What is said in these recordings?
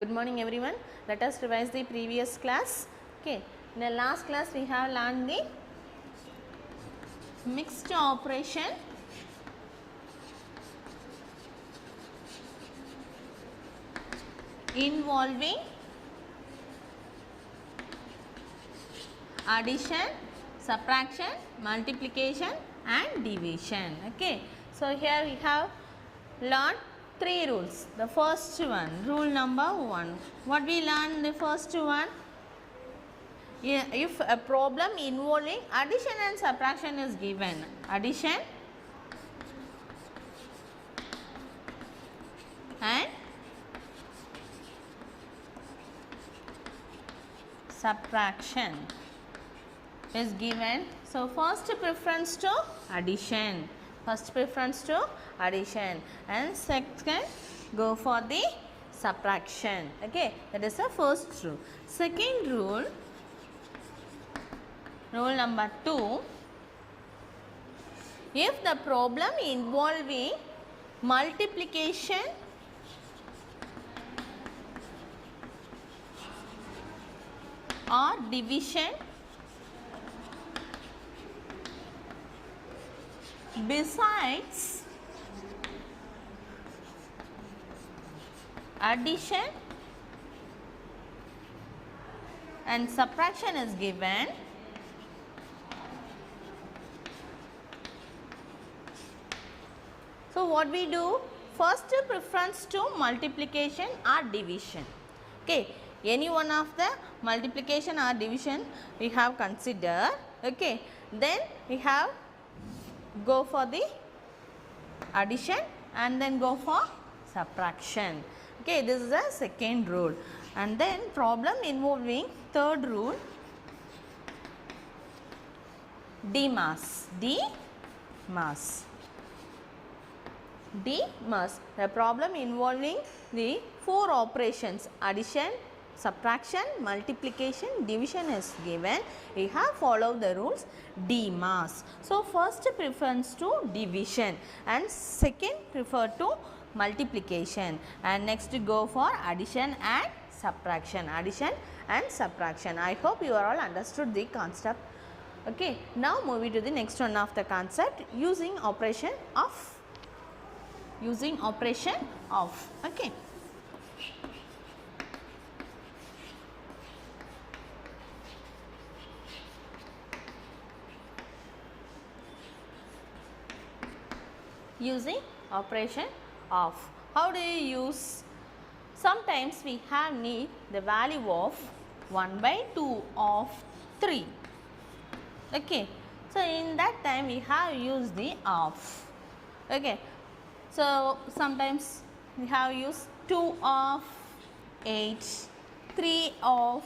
Good morning everyone. Let us revise the previous class. Okay. In the last class we have learned the mixed operation involving addition, subtraction, multiplication and division. Okay. So here we have learned three rules. The first one, rule number 1. What we learned in the first one? If a problem involving addition and subtraction is given, addition and subtraction is given. So, first preference to addition. First preference to addition and second go for the subtraction. Okay, that is the first rule. Second rule, rule number 2. If the problem involving multiplication or division besides addition and subtraction is given, so what we do? First preference to multiplication or division. Okay, any one of the multiplication or division we have considered. Okay, then we have go for the addition and then go for subtraction. Okay, this is the second rule. And then problem involving third rule, DMAS. DMAS. DMAS. The problem involving the four operations, addition, subtraction, multiplication, division is given. We have followed the rules DMAS. So, first preference to division and second prefer to multiplication and next go for addition and subtraction. Addition and subtraction. I hope you are all understood the concept. Okay. Now, moving to the next one of the concept, using operation of. Using operation of. Okay. Using operation of. How do you use? Sometimes we have need the value of 1 by 2 of 3. Okay. So, in that time we have used the of. Okay. So, sometimes we have used 2 of 8, 3 of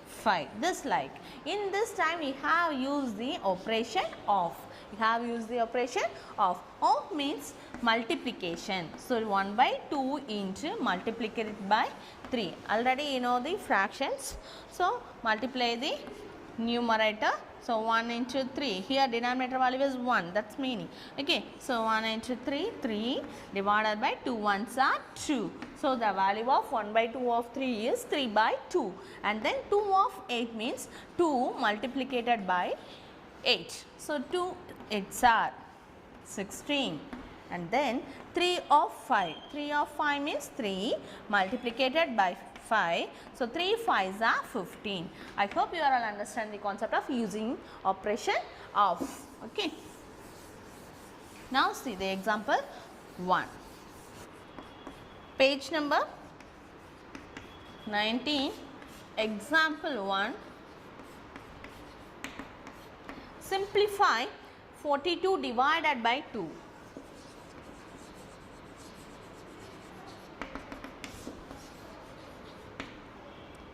5, this like. In this time we have used the operation of. We have used the operation of. Of means multiplication. So, 1 by 2 into multiplied by 3. Already you know the fractions. So, multiply the numerator. So, 1 into 3. Here denominator value is 1. That's meaning. Okay. So, 1 into 3, 3 divided by 2 ones are 2. So, the value of 1 by 2 of 3 is 3 by 2. And then 2 of 8 means 2 multiplied by 8. So, 2 8s are 16. And then 3 of 5. 3 of 5 means 3 multiplied by 5. So, 3 5s are 15. I hope you are all understand the concept of using operation of. Okay. Now, see the example 1. Page number 19, example 1. Simplify 42 divided by 2.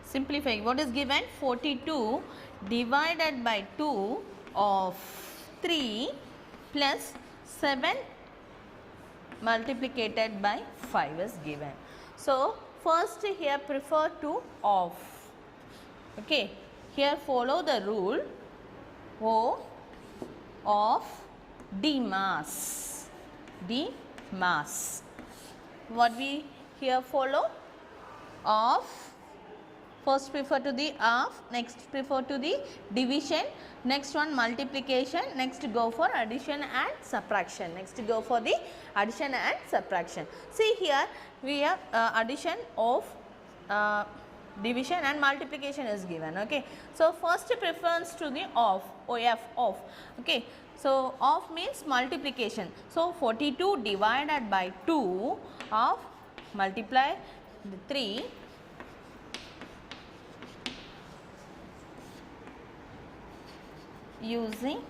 Simplify. What is given? 42 divided by 2 of 3 plus 7 multiplied by 5 is given. So, first here prefer to of. Okay. Here follow the rule O of DMAS. DMAS. What we here follow? of, first prefer to the of, next prefer to the division, next one multiplication, next go for addition and subtraction, next go for the addition and subtraction. See here we have addition of division and multiplication is given. Okay, so first preference to the of, of. Okay, so of means multiplication. So 42 divided by 2 of multiply the 3 using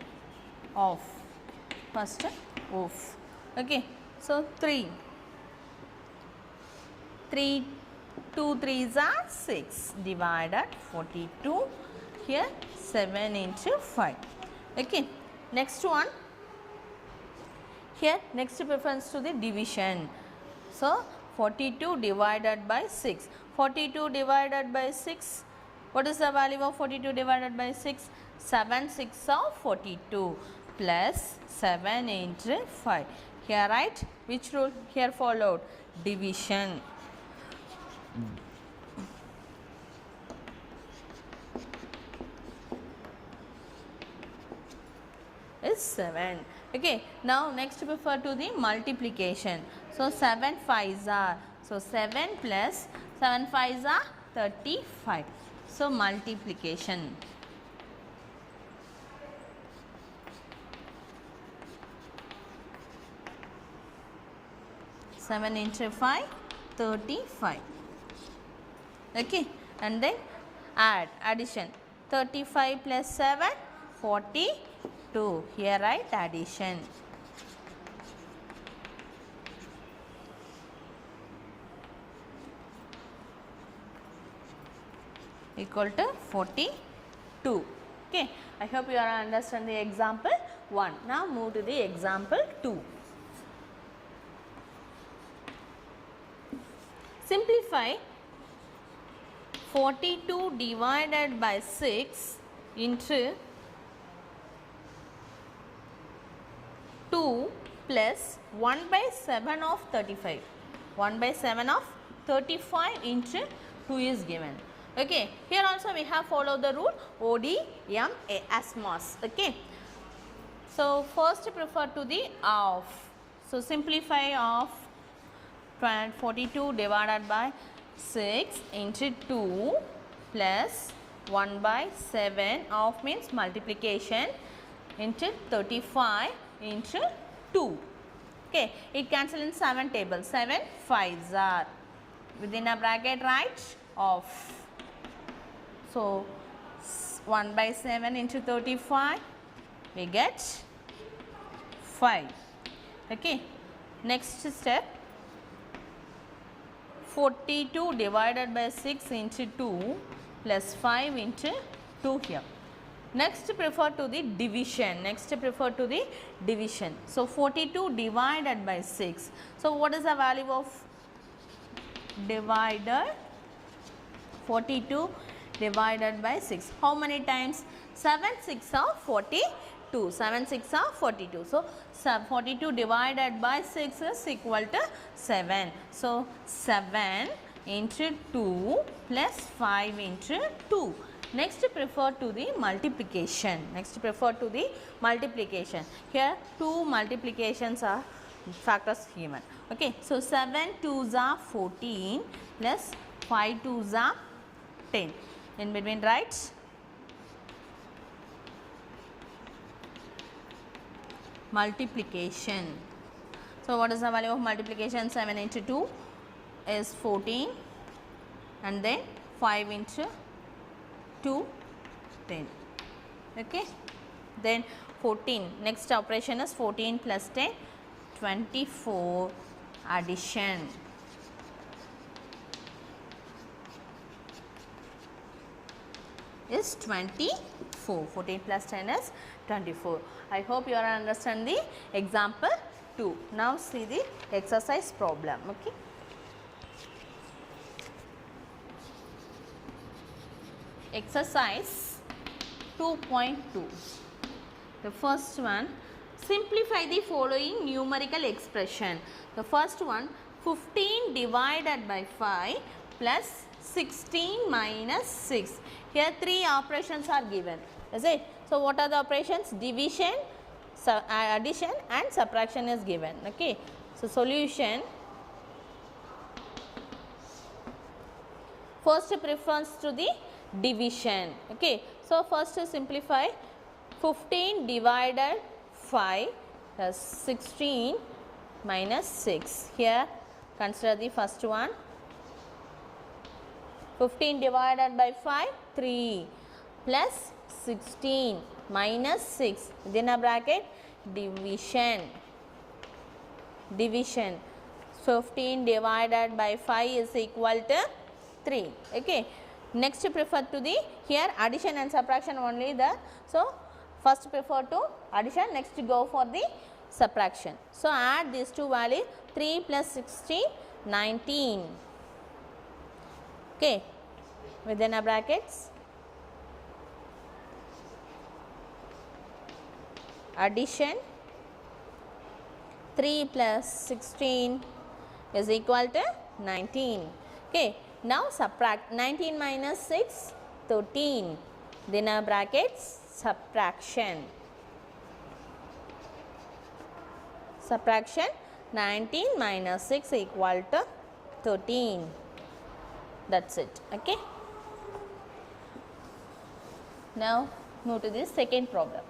of, first of. Okay, so 3 2 3s are 6 divided 42, here 7 into 5. Okay, next one, here next preference to the division. So 42 divided by 6, 42 divided by 6, what is the value of 42 divided by 6? 7 6 of 42 plus 7 into 5. Here right, which rule here followed? Division. Is 7. Okay, now next prefer to the multiplication. So 7 5s are, so 7 plus 7 5s are 35. So multiplication. Seven into 5, 35. Okay, and then add, addition. 35 plus 7, 42. Here write addition. Equal to 42. Okay, I hope you are understand the example 1. Now move to the example 2. Simplify 42 divided by 6 into 2 plus 1 by 7 of 35. 1 by 7 of 35 into 2 is given. Okay, here also we have followed the rule ODMA as mass. Okay, so first prefer to the of. So simplify of 42 divided by 6 into 2 plus 1 by 7 of means multiplication into 35 into 2. Okay, it cancel in 7 tables. 7 5s are within a bracket, right? Of. So 1 by 7 into 35 we get 5. Okay, next step 42 divided by 6 into 2 plus 5 into 2 here. Next prefer to the division. Next prefer to the division. So 42 divided by 6. So what is the value of divided? 42 divided by 6. How many times? 7 6 are 42. 7 6 are 42. So 42 divided by 6 is equal to 7. So 7 into 2 plus 5 into 2. Next prefer to the multiplication. Next prefer to the multiplication. Here 2 multiplications are factors given. Okay, so 7 2s are 14 plus 5 2s are 10. In between, right? Multiplication. So what is the value of multiplication? 7 into 2 is 14 and then 5 into 2 10. Okay, then 14, next operation is 14 plus 10 24, addition. Is 24. 14 plus 10 is 24. I hope you are understand the example 2. Now see the exercise problem. Okay. Exercise 2.2. The first one, simplify the following numerical expression. The first one, 15 divided by 5 plus 16 minus 6. Here 3 operations are given, is it? So, what are the operations? Division, addition and subtraction is given. Okay. So, solution, first preference to the division. Okay. So, first to simplify, 15 divided 5 plus 16 minus 6. Here consider the first one. 15 divided by 5, 3 plus 16 minus 6 within a bracket, division. Division. 15 divided by 5 is equal to 3. Okay. Next prefer to the, here addition and subtraction only there. So, first prefer to addition, next go for the subtraction. So, add these two values, 3 plus 16, 19. Okay, within a brackets, addition, 3 plus 16 is equal to 19. Okay, now subtract, 19 minus 6, 13. Within a brackets, subtraction. Subtraction, 19 minus 6 equal to 13. That's it. Okay. Now move to the second problem.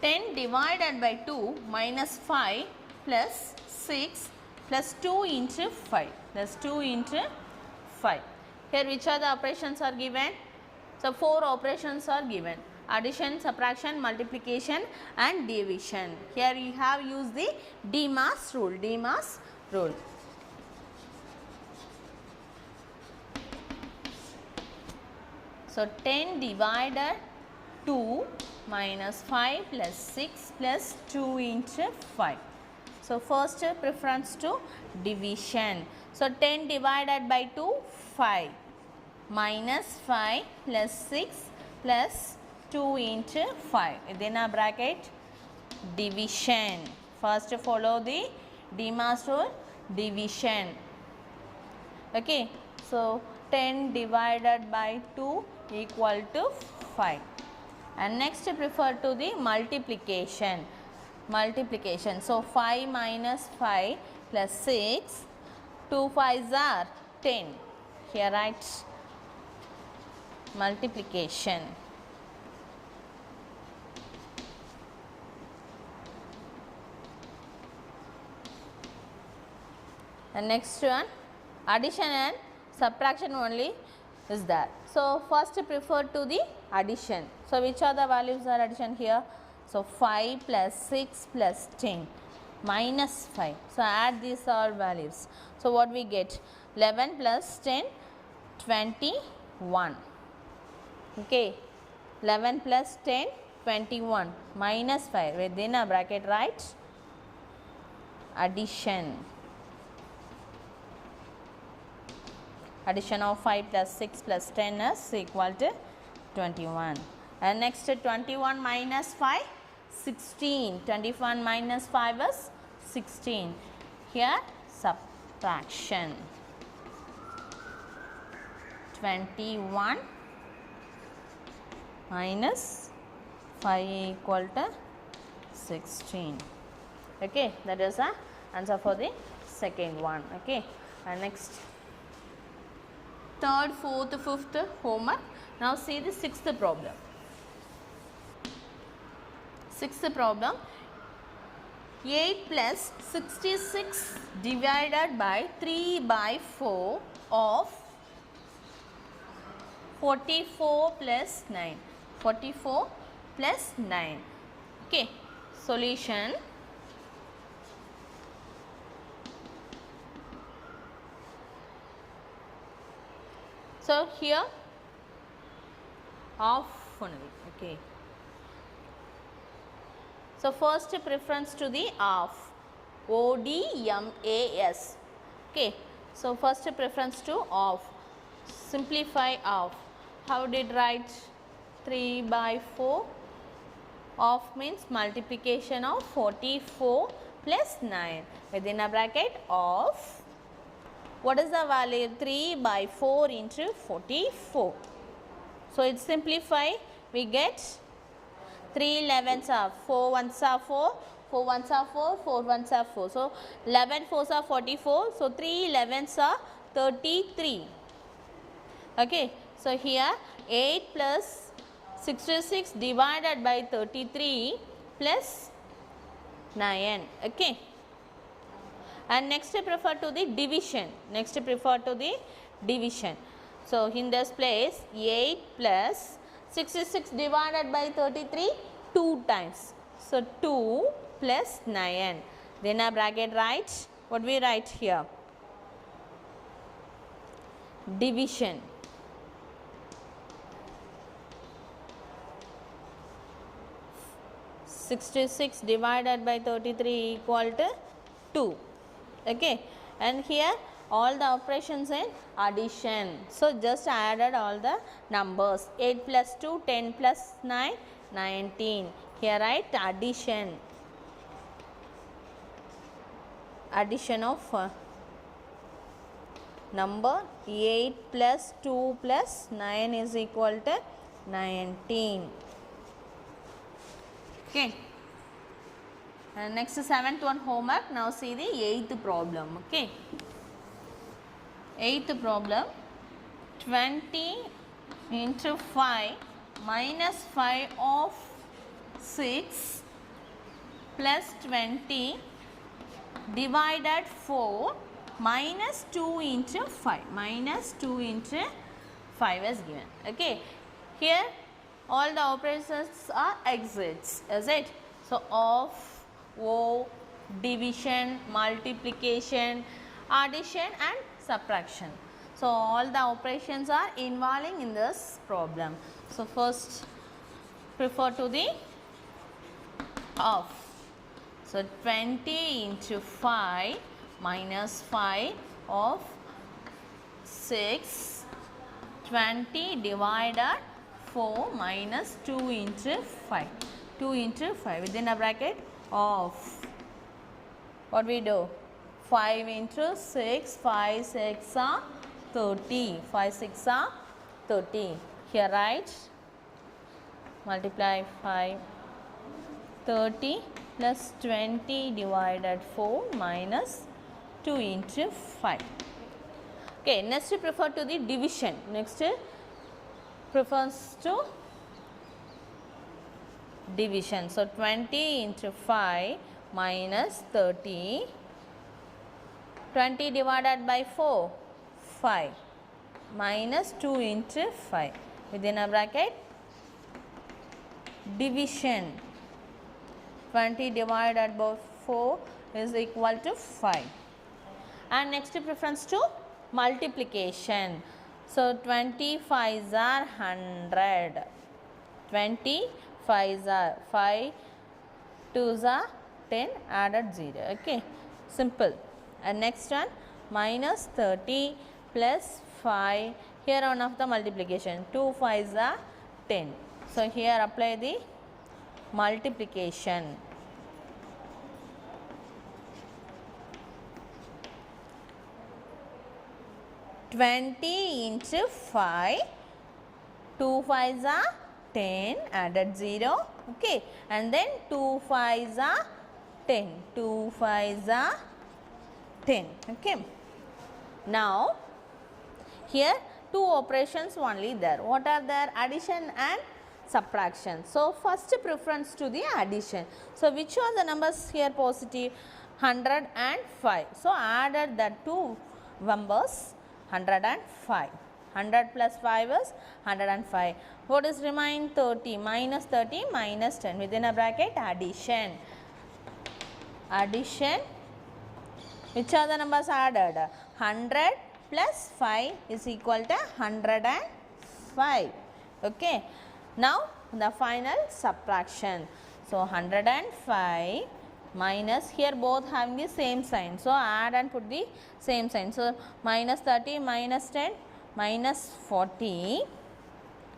Ten divided by 2 minus 5 plus 6 plus 2 into 5 plus 2 into 5. Here which are the operations are given? So, 4 operations are given: addition, subtraction, multiplication and division. Here you have used the Demas rule. Demas rule. So, 10 divided 2 minus 5 plus 6 plus 2 into 5. So, first preference to division. So, 10 divided by 2, 5 minus 5 plus 6 plus 2 into 5 within a bracket, division. First follow the Demas rule, division. Okay. So, 10 divided by 2 equal to 5. And next prefer to the multiplication. Multiplication. So, 5 minus 5 plus 6, 2 5s are 10. Here write multiplication. And next one, addition and subtraction only is there. So, first prefer to the addition. So, which are the values are addition here? So, 5 plus 6 plus 10 minus 5. So, add these all values. So, what we get? 11 plus 10, 21. Okay. 11 plus 10, 21 minus 5 within a bracket, right? Addition. Addition of 5 plus 6 plus 10 is equal to 21. And next 21 minus 5, 16. 21 minus 5 is 16. Here subtraction. 21 minus 5 equal to 16. Okay, that is the answer for the second one. Okay, and next third, fourth, fifth homework. Now see the sixth problem. Sixth problem, 8 plus 66 divided by 3 by 4 of 44 plus 9. 44 plus 9. Okay, solution. So, here half only. Okay. So, first preference to the half, ODMAS. Okay. So, first preference to half. Simplify half. How did write? 3 by 4. Half means multiplication of 44 plus 9 within a bracket of, what is the value? 3 by 4 into 44. So it simplify, we get 3 11s are 4 1s are 4, 4 1s are 4, 4 1s are 4. So 11 4s are 44. So 3 11s are 33. Okay. So here 8 plus 66 divided by 33 plus 9. Okay. And next prefer to the division. Next prefer to the division. So in this place 8 plus 66 divided by 33 2 times. So 2 plus 9. Then a bracket write. What we write here? Division. 66 divided by 33 equal to 2. Okay. And here all the operations in addition. So just added all the numbers. 8 plus 2, 10 plus 9, 19. Here write addition. Addition of number 8 plus 2 plus 9 is equal to 19. Okay. And next 7th one homework. Now see the 8th problem. Okay. 8th problem. 20 into 5 minus 5 of 6 plus 20 divided 4 minus 2 into 5. Minus 2 into 5 is given. Okay. Here all the operations are exits, is it? So of, O, division, multiplication, addition and subtraction. So all the operations are involving in this problem. So first refer to the of. So 20 into 5 minus 5 of 6, 20 divided 4 minus 2 into 5. 2 into 5 within a bracket of, what we do? 5 into 6, 5 6 are 30. 5 6 are 30. Here write, multiply 5, 30 plus 20 divided 4 minus 2 into 5. Okay, next prefer to the division. Next prefers to division. So 20 into 5 minus 30. 20 divided by 4, 5 minus 2 into 5 within a bracket division. 20 divided by 4 is equal to 5. And next preference to multiplication. So 25s are 100. 25s are 5, 2s are 10, added 0. Okay, simple. And next one, minus 30 plus 5. Here one of the multiplication. 2 5s are 10. So here apply the multiplication. Twenty into 5, 2 5s are 10, added 0. Okay, and then 2 5s are 10. 2 5s are 10. Okay. Now here two operations only there. What are there? Addition and subtraction. So first preference to the addition. So which are the numbers here positive? 100 and 5. So added the two numbers 105. 100 plus 5 is 105. What is remain? 30. Minus 30 minus 10 within a bracket addition. Addition. Which are the numbers added? 100 plus 5 is equal to 105. Okay. Now the final subtraction. So 105 minus, here both having the same sign. So add and put the same sign. So minus 30 minus 10 minus 40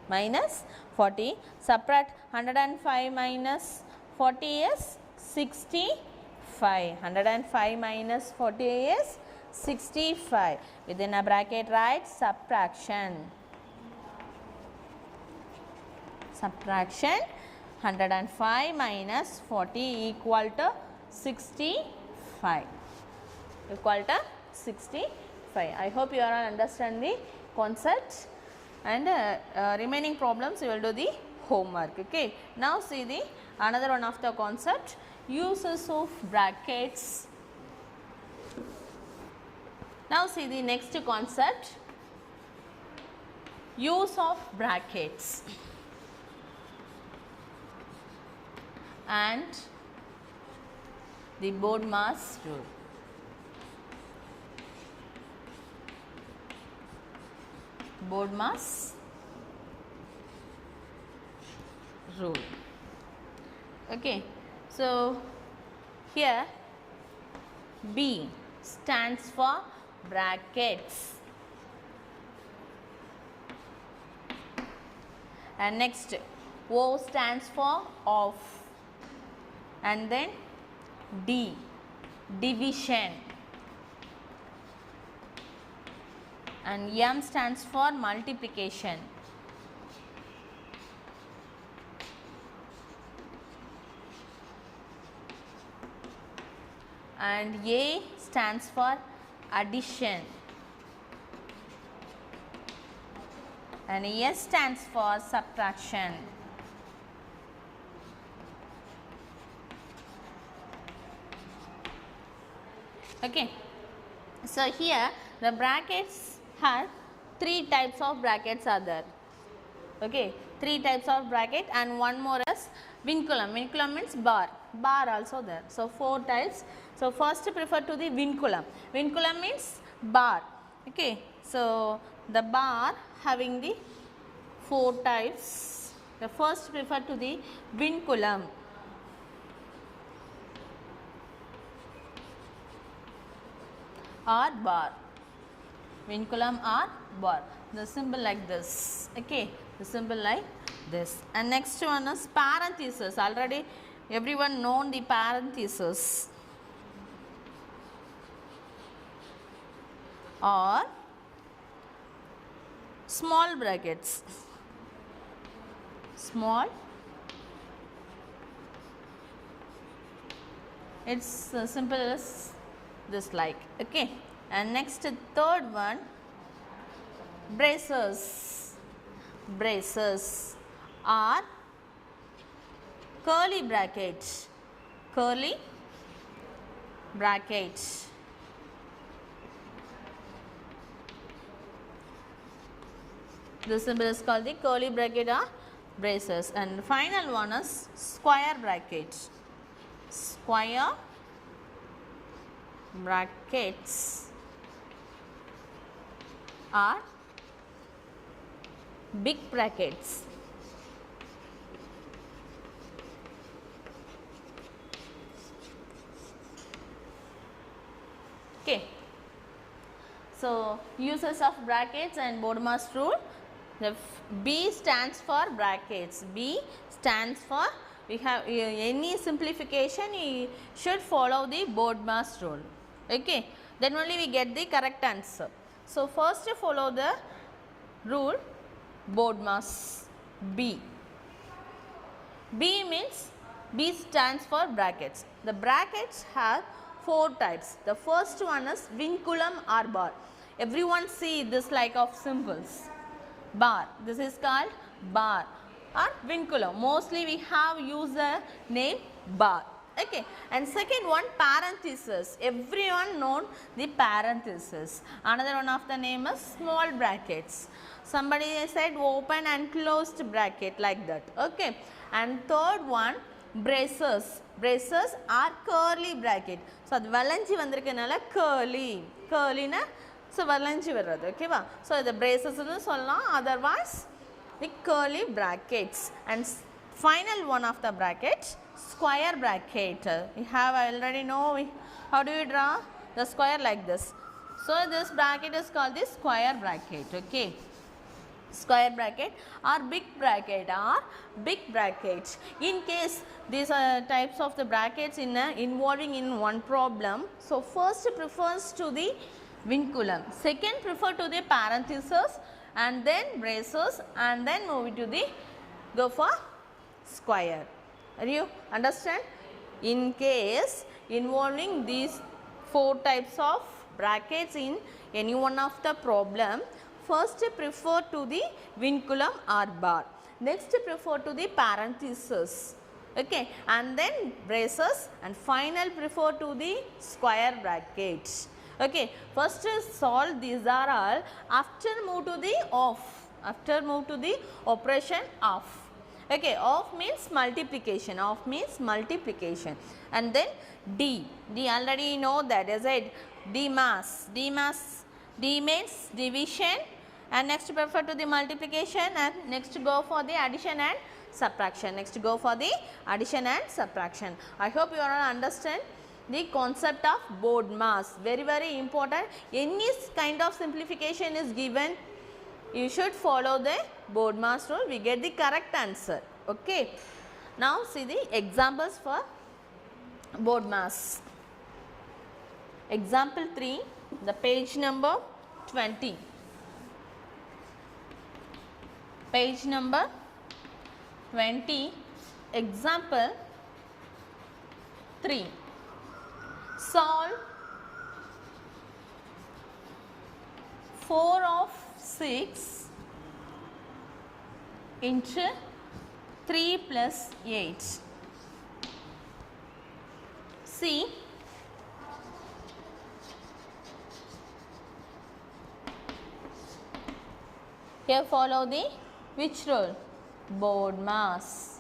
minus 40. Subtract 105 minus 40 is 65. 5. 105 minus 40 is 65. Within a bracket write subtraction. Subtraction 105 minus 40 equal to 65. Equal to 65. I hope you are all understand the concept, and remaining problems you will do the homework. Okay. Now see the another one of the concept, uses of brackets. Now see the next concept, use of brackets and the BODMAS rule. BODMAS rule. Okay. So, here B stands for brackets, and next O stands for off, and then D division, and M stands for multiplication, and A stands for addition, and S stands for subtraction. Okay. So, here the brackets have 3 types of brackets are there. Okay. 3 types of bracket, and one more is vinculum. Vinculum means bar. Bar also there. So, 4 types. So, first prefer to the vinculum. Vinculum means bar. Okay. So, the bar having the 4 types. The first prefer to the vinculum. Or bar. Vinculum or bar. The symbol like this. Okay. The symbol like this. And next one is parenthesis. Already everyone known the parenthesis. Or small brackets. Small. It's simple as this like. Okay. And next third one, braces. Braces are curly brackets. Curly brackets. This symbol is called the curly bracket or braces. And final one is square bracket. Square brackets are big brackets. Okay. So, uses of brackets and BODMAS rule. The B stands for brackets. B stands for, we have any simplification, you should follow the BODMAS rule. Okay. Then only we get the correct answer. So, first follow the rule BODMAS B. B means, B stands for brackets. The brackets have 4 types. The first one is vinculum or bar. Everyone see this like of symbols. Bar. This is called bar or vinculum. Mostly we have used the name bar. Okay. And second one, parenthesis. Everyone known the parenthesis. Another one of the name is small brackets. Somebody said open and closed bracket like that. Okay. And third one, braces. Braces are curly bracket. So, அது வளைஞ்சி வந்திருக்கனால curly. Curly na, so வளைஞ்சி வர்றது. Okay va? So, the braces னு சொல்லலாம். Otherwise, the curly brackets. And final one of the bracket, square bracket. We have already know how do you draw the square like this. So, this bracket is called the square bracket. Okay. square bracket or big bracket or big brackets. In case these are types of the brackets involving in one problem, so first prefers to the vinculum, second prefer to the parenthesis and then braces, and then move to the go for square. Are you understand? In case involving these four types of brackets in any one of the problem, first prefer to the vinculum or bar, next prefer to the parenthesis, okay, and then braces, and final prefer to the square brackets. Okay, first solve these are all, after move to the off, after move to the operation off. Okay, off means multiplication, off means multiplication, and then D already know that, is it? D mass, D means division, and next prefer to the multiplication, and next go for the addition and subtraction, next go for the addition and subtraction. I hope you all understand the concept of BODMAS, very important. Any kind of simplification is given, you should follow the BODMAS rule, we get the correct answer. Okay. Now see the examples for BODMAS. Example 3, the page number 20. Page number 20, example 3. Solve 4 of 6 into 3 plus 8. See, here follow the which rule? BODMAS.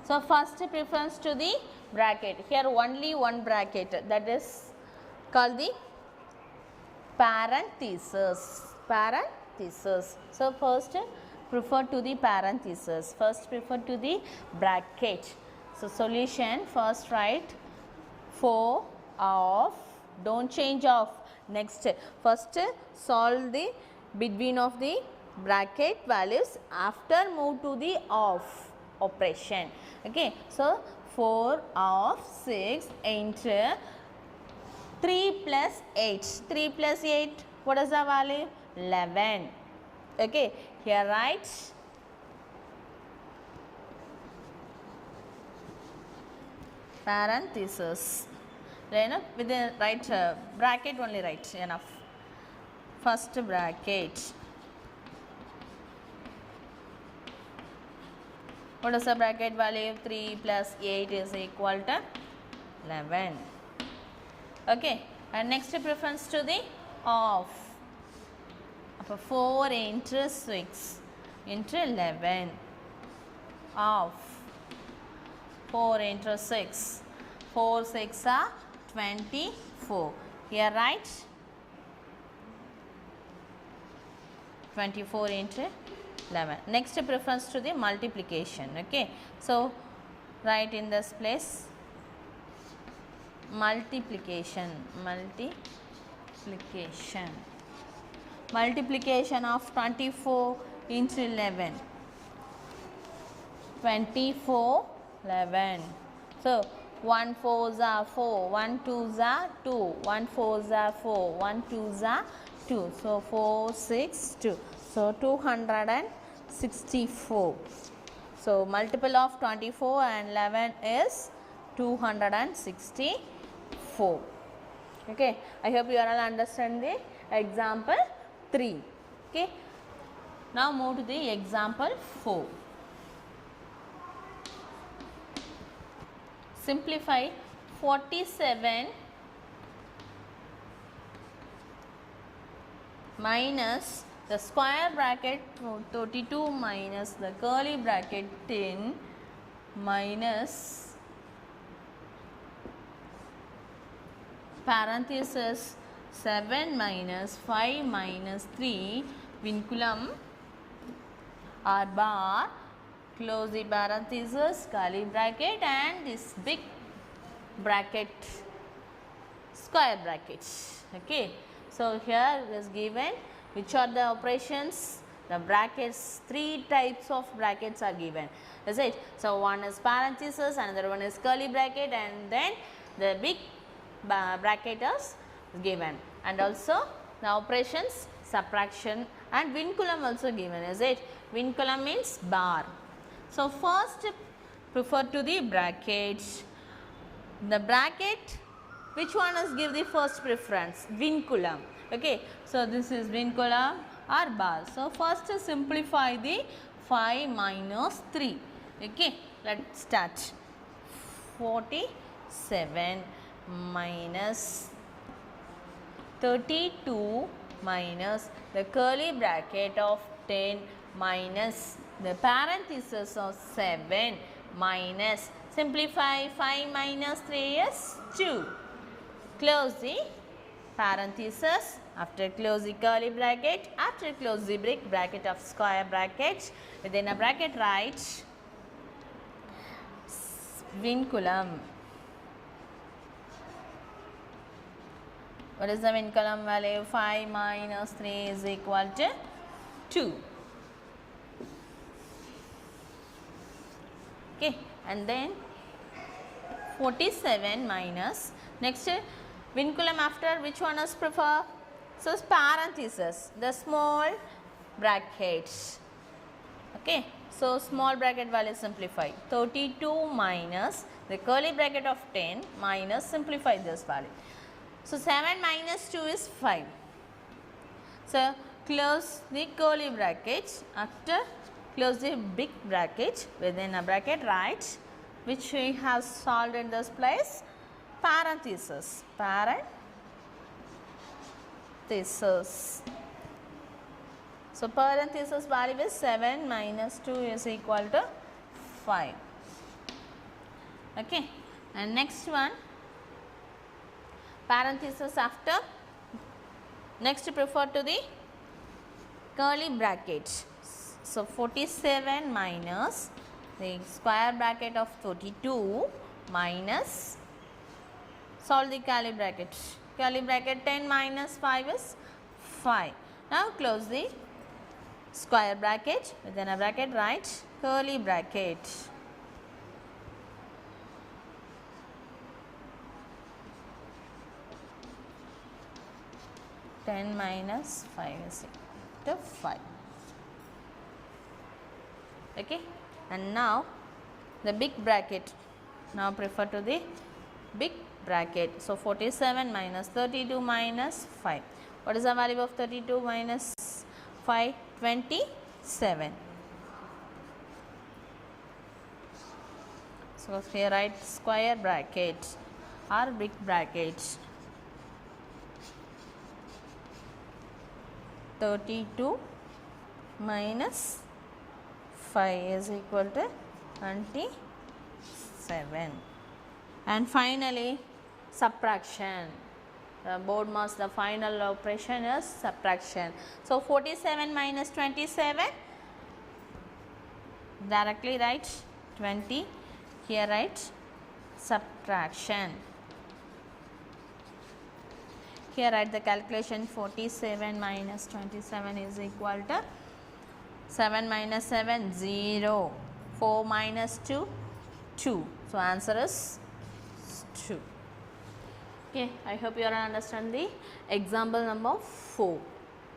So first preference to the bracket, here only one bracket, that is called the parenthesis. So first prefer to the parenthesis, first prefer to the bracket. So solution, first write 4 of, don't change of, next first solve the between of the bracket values, after move to the off operation. Okay, so 4 of 6 into 3 plus 8. 3 plus 8, what is the value? 11. Okay, here write parenthesis. Then within right bracket only write, enough. First bracket. What is the bracket value? 3 plus 8 is equal to 11. Okay, and next preference to the off. 4 into 6 into 11. Off. 4 into 6. 4 6 are 24. Here write 24 into 11. Next preference to the multiplication. Okay, so write in this place multiplication of 24 into 11. 24 11. So 1 4s are 4, 1 2s are 2, 1 4s are 4, 1 2s are 2. So 4 6 2. So 264. So multiple of 24 and 11 is 264. Okay, I hope you all understand the example 3. Okay, now move to the example 4. Simplify 47 minus the square bracket 32 minus the curly bracket 10 minus parenthesis 7 minus 5 minus 3 vinculum or bar, close the parenthesis, curly bracket, and this big bracket, square bracket. Okay, So here is given which are the operations, the brackets, 3 types of brackets are given, is it? So one is parenthesis, another one is curly bracket, and then the big bracket is given, and also the operations subtraction and vinculum also given, is it? Vinculum means bar. So first prefer to the brackets. The bracket, which one is give the first preference? Vinculum. Okay, so this is vinculum or bar. So first simplify the 5 minus 3. Okay, let's start. 47 minus 32 minus the curly bracket of 10 minus the parenthesis of 7 minus, simplify 5 minus 3 is 2. Close the parenthesis, after close the curly bracket, after close the big bracket of square bracket, within a bracket write vinculum. What is the vinculum value? 5 minus 3 is equal to 2. Okay, and then 47 minus, next vinculum after which one is prefer? So parenthesis, the small brackets. Okay, so small bracket value simplify. 32 minus the curly bracket of 10 minus, simplify this value. So 7 minus 2 is 5. So close the curly brackets, after close the big bracket, within a bracket write which we have solved in this place, parenthesis, parenthesis. So parenthesis value is 7 minus 2 is equal to 5. Okay, and next one, parenthesis after, next prefer to the curly bracket. So 47 minus the square bracket of 32 minus, solve the curly bracket. Curly bracket 10 minus 5 is 5. Now close the square bracket, within a bracket write curly bracket. Ten minus 5 is equal to 5. Okay, and now the big bracket, now prefer to the big bracket. So 47 minus 32 minus 5. What is the value of 32 minus 5? 27. So here write square bracket or big bracket. 32 minus 5 is equal to 27. And finally subtraction. The board marks, the final operation is subtraction. So 47 minus 27, directly write 20, here write subtraction. Here write the calculation, 47 minus 27 is equal to 7 minus 7, 0. 4 minus 2, 2. So answer is 2. Okay, I hope you all understand the example number 4.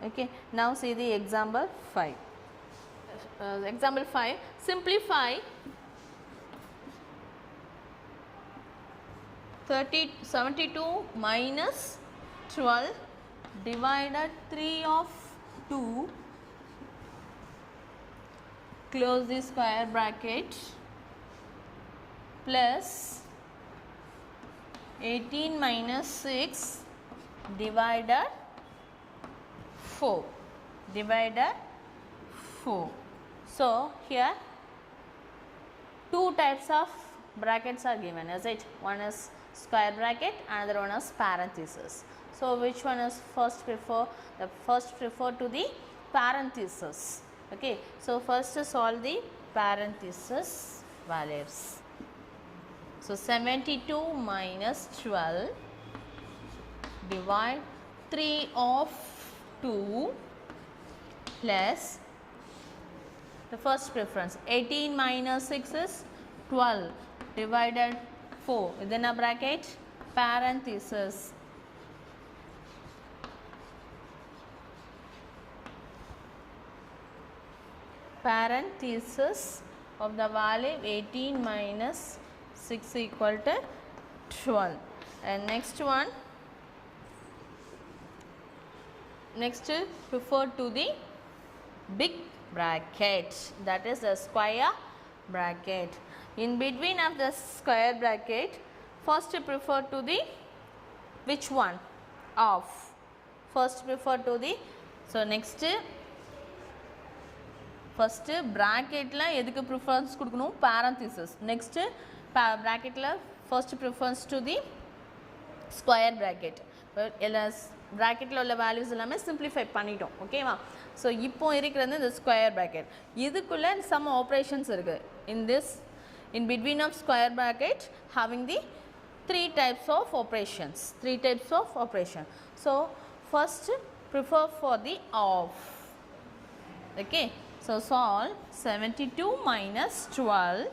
Okay, now see the example 5. Example 5, simplify 72 minus 12 divided 3 of 2, close the square bracket, plus 18 minus 6 divided 4. So here two types of brackets are given, is it? One is square bracket, another one is parenthesis. So which one is first prefer? The first prefer to the parenthesis. Okay, so first solve the parenthesis values. So 72 minus 12 divide 3 of 2 plus the first preference 18 minus 6 is 12 divided 4 within a bracket parenthesis of the value 18 minus 6 equal to 12. And next one, next refer to the big bracket, that is the square bracket. In between of the square bracket, first prefer to the which one? Of. First prefer to the, so next first bracket la edhukku preference kudukanum parenthesis. Next bracket la first preference to the square bracket. bracket la ulla values ellame simplify பண்ணிட்டோம் ஓகேவா. So இப்போ இருக்கிறது இந்த square bracket. இதுக்குள்ள some operations இருக்கு. In this, in between of square bracket having the three types of operations. So first prefer for the of. Okay. So solve 72 minus 12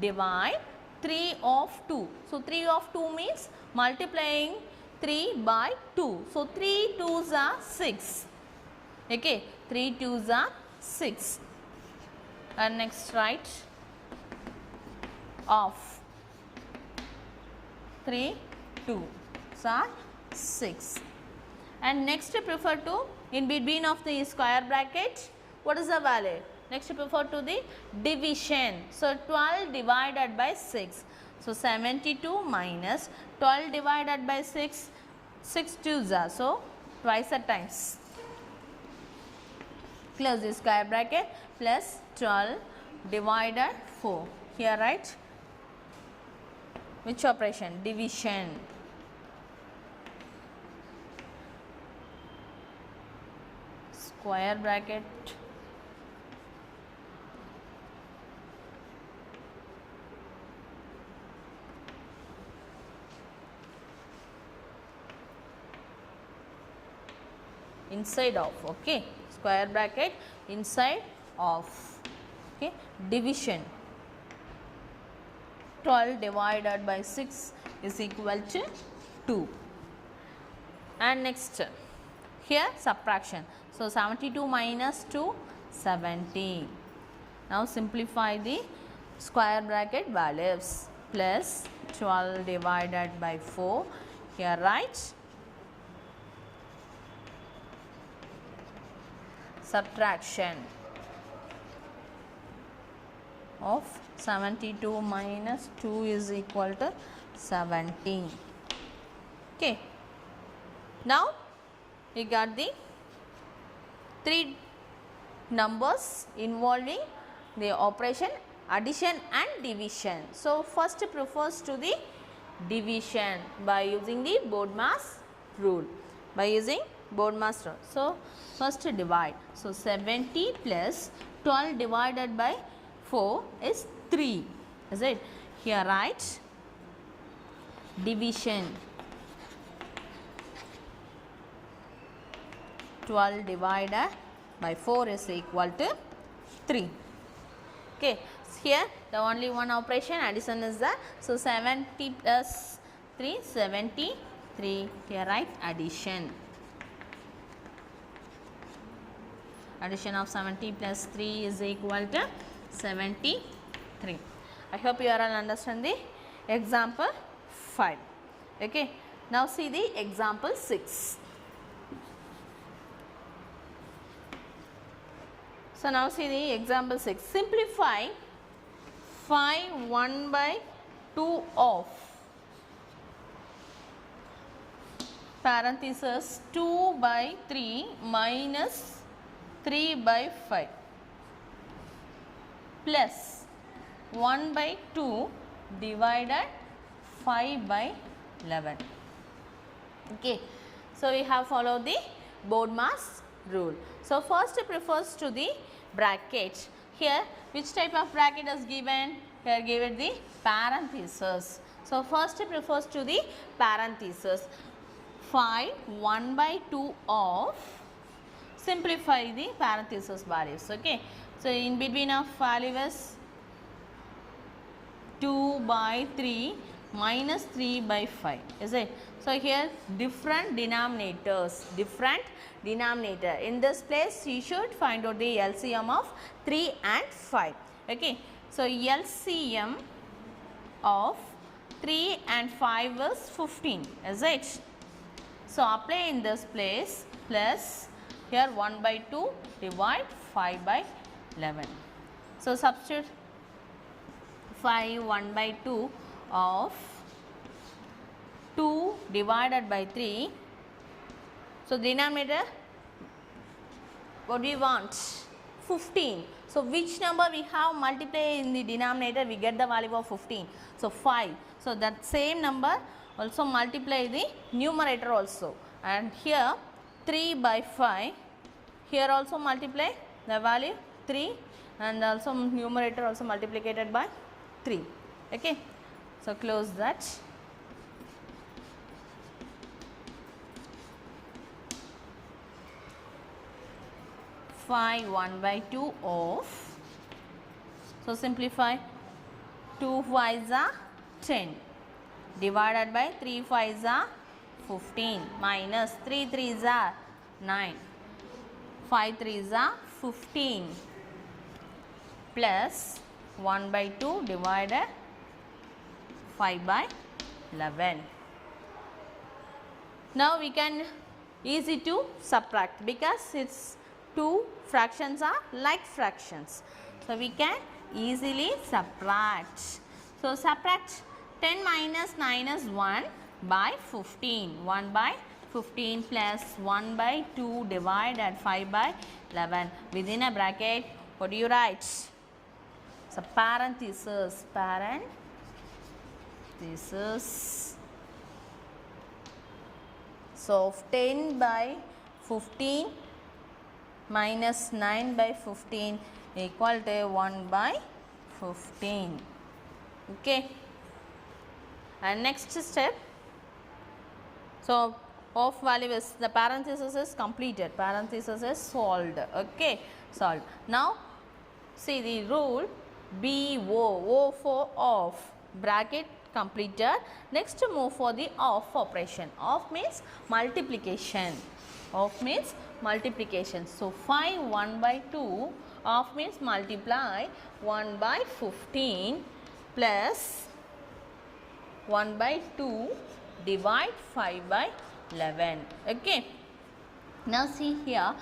divide 3 of 2. So 3 of 2 means multiplying 3 by 2. So 3 2s are 6. Okay, 3 2s are 6. And next write of 3 2s are 6. And next prefer to in between of the square bracket. What is the value? Next prefer to the division. So 12 divided by 6. So 72 minus 12 divided by 6. 6 2s are, so twice a times. Close the square bracket plus 12 divided 4. Here write which operation? Division. Square bracket inside of, okay, square bracket inside of, okay, division 12 divided by 6 is equal to 2. And next here subtraction. So 72 minus 2, 70. Now simplify the square bracket values. Plus 12 divided by 4. Here write subtraction of 72 minus 2 is equal to 17. Okay. Now we got the three numbers involving the operation addition and division. So first prefers to the division by using the BODMAS rule. So first divide. So 70 plus 12 divided by 4 is 3. Is it? Here write division. 12 divided by 4 is equal to 3. Okay. Here the only one operation addition is there. So 70 plus 3, 73. Here write addition. Addition of 70 plus 3 is equal to 73. I hope you are all understand the example 5. Okay. Now see the example 6. So now see the example 6. Simplify 5 1 by 2 of parenthesis 2 by 3 minus 3 by 5 plus 1 by 2 divided 5 by 11. Okay. So we have followed the BODMAS rule. So first it refers to the bracket. Here which type of bracket is given? Here given the parenthesis. So first it refers to the parenthesis. 5 1 by 2 of, simplify the parenthesis values. Okay, so in between of value is 2 by 3 minus 3 by 5, is it? So here different denominators, in this place you should find out the LCM of 3 and 5. Okay, so LCM of 3 and 5 is 15, is it? So apply in this place, plus here 1 by 2 divide 5 by 11. So substitute 5 1 by 2 of 2 divided by 3. So denominator, what do we want? 15. So which number we have multiply in the denominator, we get the value of 15. So 5. So that same number also multiply the numerator also, and here 3 by 5, here also multiply the value 3, and also numerator also multiplied by 3. Okay, so close that. Five 1 by 2 of, so simplify, 2 5s are 10 divided by 3 5s are 15 minus 3 3s are 9, 5 3s are 15 plus 1 by 2 divided 5 by 11. Now we can easy to subtract because its two fractions are like fractions. So we can easily subtract. So subtract 10 minus 9 is 1 by 15. 1 by 15 plus 1 by 2 divided 5 by 11. Within a bracket, what do you write? So parenthesis. So 10 by 15 minus 9 by 15 equal to 1 by 15. Okay. And next step, so of value is, the parenthesis is completed, parenthesis is solved. Okay, solved. Now see the rule, O for of, bracket completed. Next move for the of operation. Of means multiplication. Of means multiplication. So 5 1 by 2, of means multiply 1 by 15 plus 1 by 2 divide 5 by 11. Okay. Now see here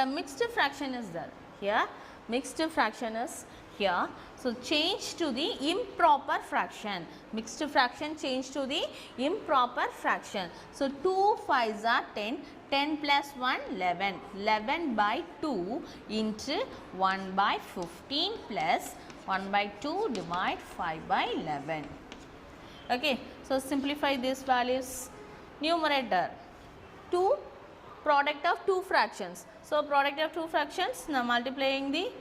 mixed fraction is there. Here mixed fraction is here. So change to the improper fraction. Mixed fraction change to the improper fraction. So 2 5s are 10. 10 plus 1 11. 11 by 2 into 1 by 15 plus 1 by 2 divide 5 by 11. Okay, so simplify these values. Numerator, 2 product of two fractions. So product of two fractions, now multiplying the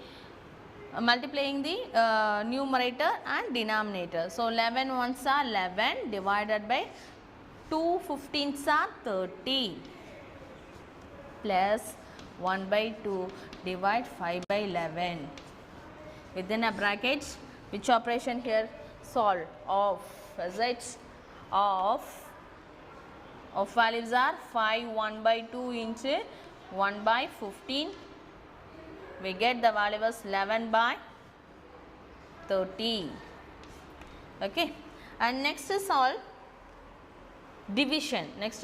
numerator and denominator. So 11 ones are 11 divided by 2 15s are 30 plus 1 by 2 divide 5 by 11. Within a bracket, which operation here? Solve. Of, is it? Of values are 5 1 by 2 into 1 by 15. We get the value as 11 by 30. Okay. And next is all division. Next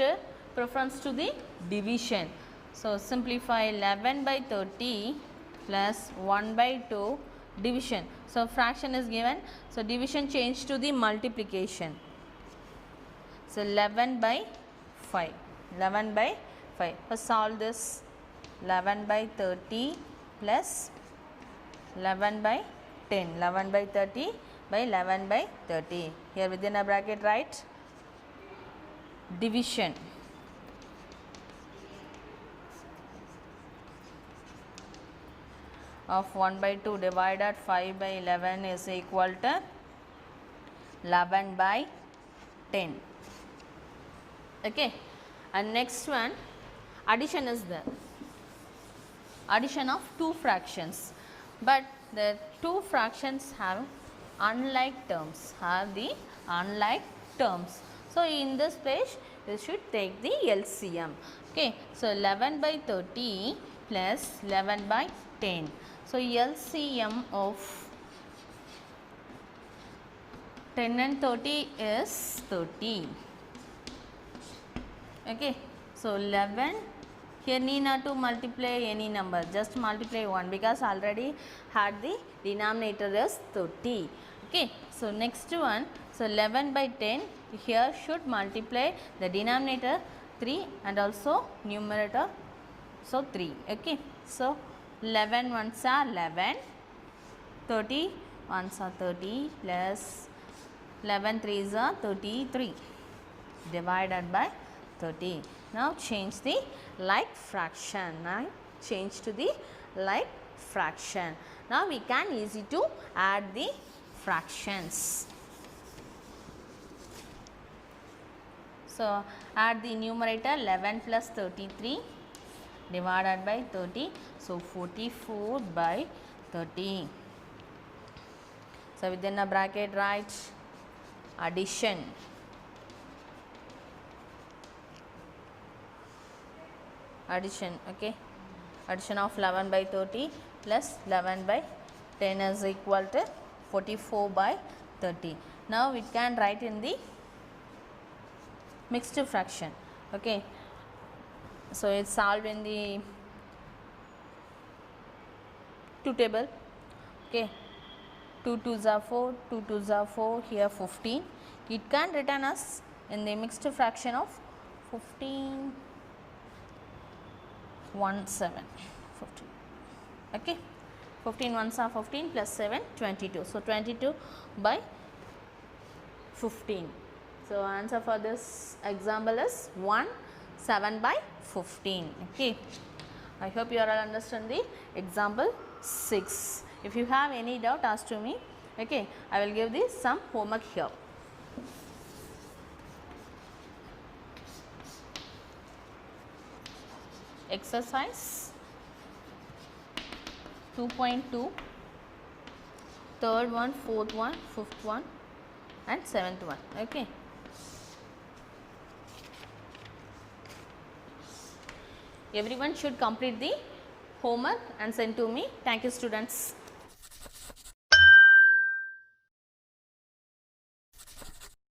preference to the division. So simplify 11 by 30 plus 1 by 2 division. So fraction is given. So division change to the multiplication. So 11 by 5. 11 by 5. First solve this. 11 by 30 plus 11 by 10. 11 by 30 by 11 by 30. Here within a bracket write division. Of 1 by 2 divided 5 by 11 is equal to 11 by 10. Okay. And next one, addition is there. Addition of two fractions, but the two fractions have unlike terms, So in this place you should take the LCM. Okay, so 11 by 30 plus 11 by 10. So LCM of 10 and 30 is 30. Okay, so 11, here need not to multiply any number, just multiply 1 because already had the denominator is 30. Okay, so next one, so 11 by 10, here should multiply the denominator 3 and also numerator, so 3. Okay, so 11 ones are 11, 30 ones are 30 plus 11 threes are 33 divided by 30. Now change the like fraction. Now change to the like fraction. Now we can easy to add the fractions. So add the numerator 11 plus 33 divided by 30. So 44 by 30. So within a bracket write addition. Addition, okay. Addition of 11 by 30 plus 11 by 10 is equal to 44 by 30. Now we can write in the mixed fraction. Okay, so it's solved in the 2 table. Okay, 2 2s are 4, 2 2s are 4, here 15. It can return us in the mixed fraction of 15 1 7 15. Okay, 15 ones are 15 plus 7 22. So 22 by 15. So answer for this example is 1 7 by 15. Okay, I hope you all understand the example 6. If you have any doubt, ask to me. Okay, I will give this some homework here. Exercise 2.2, third one, fourth one, fifth one and seventh one. Okay, everyone should complete the homework and send to me. Thank you, students.